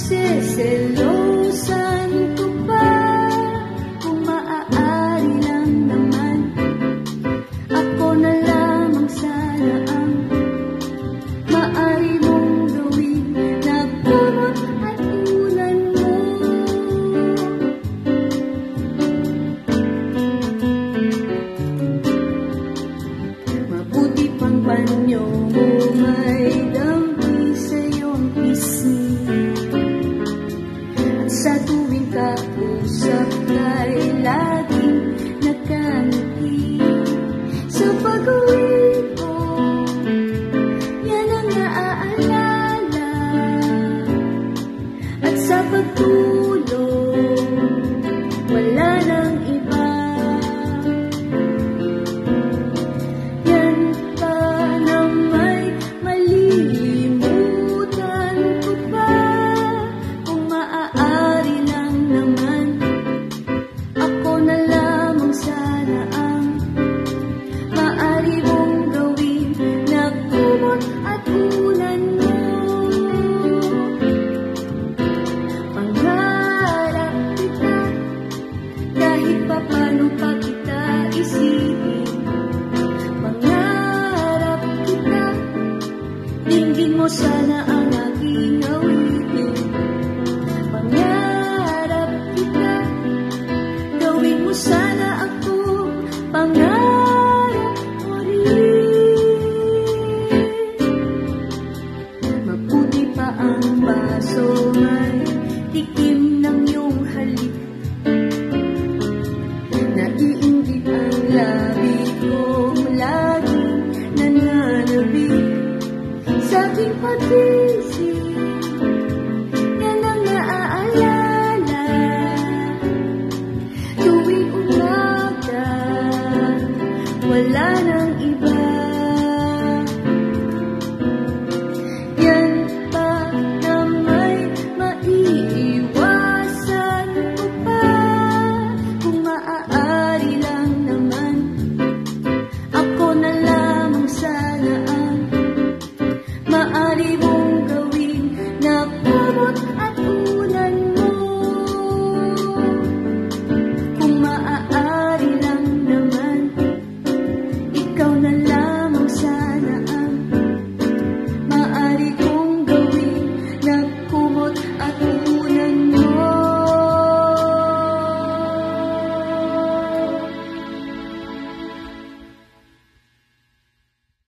Pagseselosan ko pa, kung maaari lang naman, ako na lamang sana ang maaari mong gawin na kumot at ulan mo. Mabuti pang panyo mo may dampi sa iyong pisngi, at sa tuwing kausap ka'y laging nakangiti. Sa pag-uwi ko, yan ang naaalala, at sa pagtulog, wala nang iba. Yan pa na may malilimutan ko pa, kung maaari lang naman, ako na lamang sana ang maaari mong gawin na kumot at ulan mo. Pangarap kita, kahit paano pa kita isipin. Pangarap kita, dinggin mo sana ang aking awitin. Pangarap kita, gawin mo sana ako, pangarap mo rin. Mabuti pa ang baso may tikim ng iyong halik, naiinggit ang labi kong laging nananabik sa aking pag-ibig.